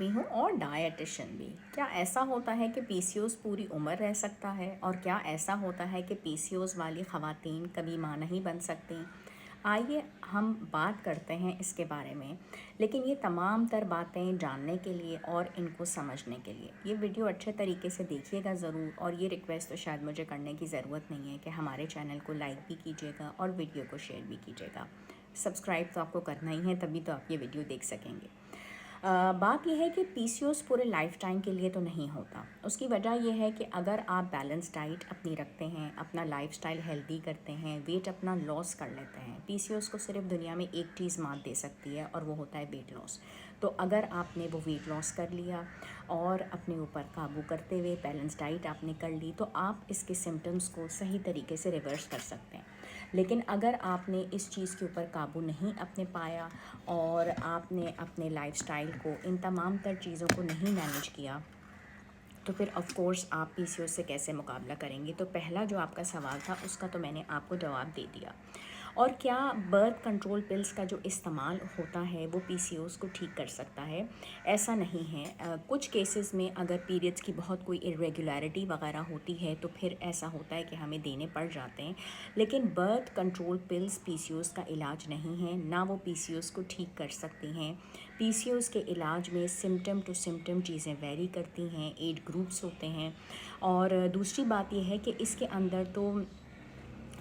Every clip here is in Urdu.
بھی ہوں اور ڈائٹیشین بھی۔ کیا ایسا ہوتا ہے کہ پی سی اوز پوری عمر رہ سکتا ہے؟ اور کیا ایسا ہوتا ہے کہ پی سی اوز والی خواتین کبھی ماں نہیں بن سکتی؟ آئیے ہم بات کرتے ہیں اس کے بارے میں، لیکن یہ تمام تر باتیں جاننے کے لیے اور ان کو سمجھنے کے لیے یہ ویڈیو اچھے طریقے سے دیکھیے گا ضرور، اور یہ ریکویسٹ تو شاید مجھے کرنے کی ضرورت نہیں ہے کہ ہمارے چینل کو لائک بھی کیجیے گا اور ویڈیو کو شیئر بھی کیجیے گا۔ سبسکرائب تو آپ کو کرنا ہی ہے، تبھی تو آپ یہ ویڈیو دیکھ سکیں گے۔ بات یہ ہے کہ پی سی اوز پورے لائف ٹائم کے لیے تو نہیں ہوتا۔ اس کی وجہ یہ ہے کہ اگر آپ بیلنس ڈائٹ اپنی رکھتے ہیں، اپنا لائف سٹائل ہیلدی کرتے ہیں، ویٹ اپنا لاس کر لیتے ہیں، پی سی اوز کو صرف دنیا میں ایک چیز مات دے سکتی ہے اور وہ ہوتا ہے ویٹ لاس۔ تو اگر آپ نے وہ ویٹ لاس کر لیا اور اپنے اوپر قابو کرتے ہوئے بیلنس ڈائٹ آپ نے کر لی، تو آپ اس کے سمٹمز کو صحیح طریقے سے ریورس کر سکتے ہیں۔ لیکن اگر آپ نے اس چیز کے اوپر قابو نہیں اپنے پایا اور آپ نے اپنے لائف سٹائل کو، ان تمام تر چیزوں کو نہیں مینیج کیا، تو پھر آف کورس آپ پی سی اوز سے کیسے مقابلہ کریں گے؟ تو پہلا جو آپ کا سوال تھا اس کا تو میں نے آپ کو جواب دے دیا۔ اور کیا برتھ کنٹرول پلز کا جو استعمال ہوتا ہے وہ پی سی اوز کو ٹھیک کر سکتا ہے؟ ایسا نہیں ہے۔ کچھ کیسز میں اگر پیریڈس کی بہت کوئی ارریگولیرٹی وغیرہ ہوتی ہے تو پھر ایسا ہوتا ہے کہ ہمیں دینے پڑ جاتے ہیں، لیکن برتھ کنٹرول پلز پی سی اوز کا علاج نہیں ہے، نہ وہ پی سی اوز کو ٹھیک کر سکتی ہیں۔ پی سی اوز کے علاج میں سمٹم ٹو سمٹم چیزیں ویری کرتی ہیں، ایج گروپس ہوتے ہیں، اور دوسری بات یہ ہے کہ اس کے اندر تو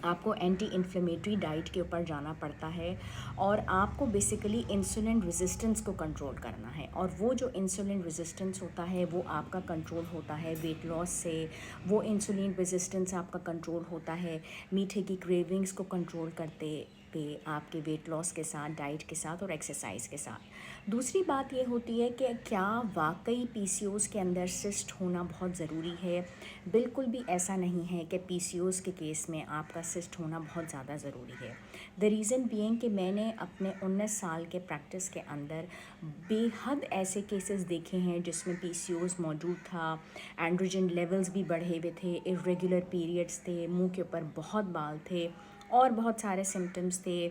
آپ کو اینٹی انفلیمیٹری ڈائٹ کے اوپر جانا پڑتا ہے، اور آپ کو بیسیکلی انسولن ریزسٹنس کو کنٹرول کرنا ہے، اور وہ جو انسولن ریزسٹنس ہوتا ہے وہ آپ کا کنٹرول ہوتا ہے ویٹ لاس سے۔ وہ انسولین ریزسٹنس آپ کا کنٹرول ہوتا ہے میٹھے کی کریونگز کو کنٹرول کرتے پہ آپ کے ویٹ لاس کے ساتھ، ڈائٹ کے ساتھ اور ایکسرسائز کے ساتھ۔ دوسری بات یہ ہوتی ہے کہ کیا واقعی پی سی اوز کے اندر سسٹ ہونا بہت ضروری ہے؟ بالکل بھی ایسا نہیں ہے کہ پی سی اوز کے کیس میں آپ کا سسٹ ہونا بہت زیادہ ضروری ہے۔ دا ریزن بینگ کہ میں نے اپنے 19 سال کے پریکٹس کے اندر بے حد ایسے کیسز دیکھے ہیں جس میں پی سی اوز موجود تھا، اینڈروجن لیولز بھی بڑھے ہوئے تھے، ارریگولر پیریڈس تھے، منہ کے اوپر بہت بال تھے اور بہت سارے سمٹمز تھے،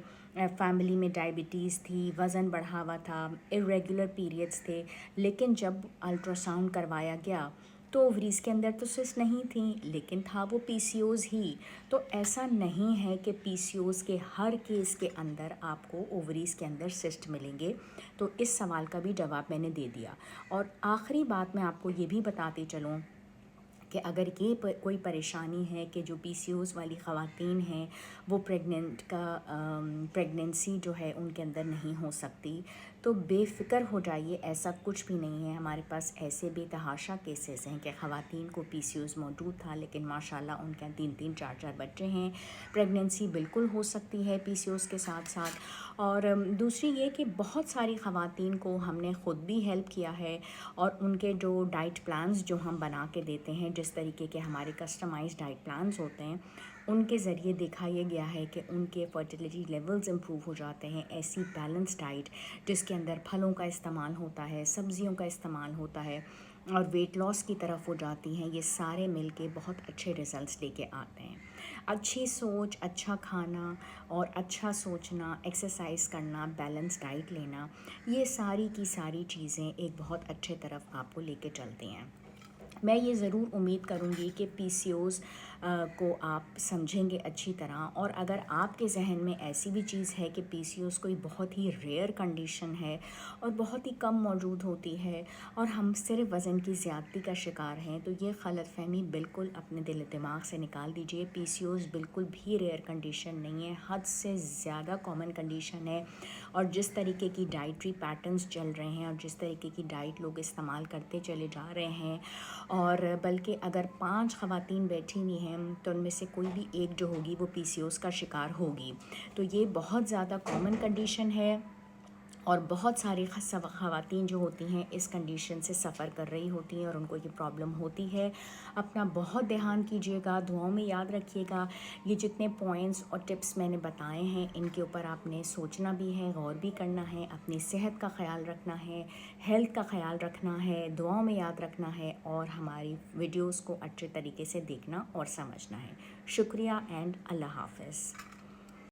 فیملی میں ڈائبٹیز تھی، وزن بڑھا ہوا تھا، ارریگولر پیریڈس تھے، لیکن جب الٹرا ساؤنڈ کروایا گیا تو اووریز کے اندر تو سسٹ نہیں تھیں، لیکن تھا وہ پی سی اوز ہی۔ تو ایسا نہیں ہے کہ پی سی اوز کے ہر کیس کے اندر آپ کو اووریز کے اندر سسٹ ملیں گے۔ تو اس سوال کا بھی جواب میں نے دے دیا۔ اور آخری بات میں آپ کو یہ بھی بتاتی چلوں کہ اگر یہ کوئی پریشانی ہے کہ جو پی سی اوز والی خواتین ہیں وہ پریگننسی جو ہے ان کے اندر نہیں ہو سکتی، تو بے فکر ہو جائیے، ایسا کچھ بھی نہیں ہے۔ ہمارے پاس ایسے بے تحاشا کیسز ہیں کہ خواتین کو پی سی اوز موجود تھا لیکن ماشاءاللہ ان کے 3 4 بچے ہیں۔ پریگننسی بالکل ہو سکتی ہے پی سی اوز کے ساتھ ساتھ۔ اور دوسری یہ کہ بہت ساری خواتین کو ہم نے خود بھی ہیلپ کیا ہے، اور ان کے جو ڈائٹ پلانز جو ہم بنا کے دیتے ہیں، جس طریقے کے ہمارے کسٹمائز ڈائٹ پلانز ہوتے ہیں، ان کے ذریعے دیکھا یہ گیا ہے کہ ان کے فرٹیلیٹی لیولز امپروو ہو جاتے ہیں۔ ایسی بیلنس ڈائٹ جس کے اندر پھلوں کا استعمال ہوتا ہے، سبزیوں کا استعمال ہوتا ہے، اور ویٹ لاس کی طرف ہو جاتی ہیں، یہ سارے مل کے بہت اچھے ریزلٹس لے کے آتے ہیں۔ اچھی سوچ، اچھا کھانا اور اچھا سوچنا، ایکسرسائز کرنا، بیلنس ڈائٹ لینا، یہ ساری کی ساری چیزیں ایک بہت اچھے طرف آپ کو لے کے چلتی ہیں۔ میں یہ ضرور امید کروں گی کہ پی سی اوز کو آپ سمجھیں گے اچھی طرح، اور اگر آپ کے ذہن میں ایسی بھی چیز ہے کہ پی سی اوز کوئی بہت ہی ریئر کنڈیشن ہے اور بہت ہی کم موجود ہوتی ہے اور ہم صرف وزن کی زیادتی کا شکار ہیں، تو یہ غلط فہمی بالکل اپنے دل و دماغ سے نکال دیجئے۔ پی سی اوز بالکل بھی ریئر کنڈیشن نہیں ہے، حد سے زیادہ کامن کنڈیشن ہے، اور جس طریقے کی ڈائٹری پیٹرنز چل رہے ہیں اور جس طریقے کی ڈائٹ لوگ استعمال کرتے چلے جا رہے ہیں، اور بلکہ اگر 5 خواتین بیٹھی ہوئی ہیں تو ان میں سے کوئی بھی ایک جو ہوگی وہ پی سی اوز کا شکار ہوگی۔ تو یہ بہت زیادہ کامن کنڈیشن ہے، اور بہت ساری خواتین جو ہوتی ہیں اس کنڈیشن سے سفر کر رہی ہوتی ہیں اور ان کو یہ پرابلم ہوتی ہے۔ اپنا بہت دھیان کیجیے گا، دعاؤں میں یاد رکھیے گا۔ یہ جتنے پوائنٹس اور ٹپس میں نے بتائے ہیں ان کے اوپر آپ نے سوچنا بھی ہے، غور بھی کرنا ہے، اپنی صحت کا خیال رکھنا ہے، ہیلتھ کا خیال رکھنا ہے، دعاؤں میں یاد رکھنا ہے، اور ہماری ویڈیوز کو اچھے طریقے سے دیکھنا اور سمجھنا ہے۔ شکریہ اینڈ اللہ حافظ۔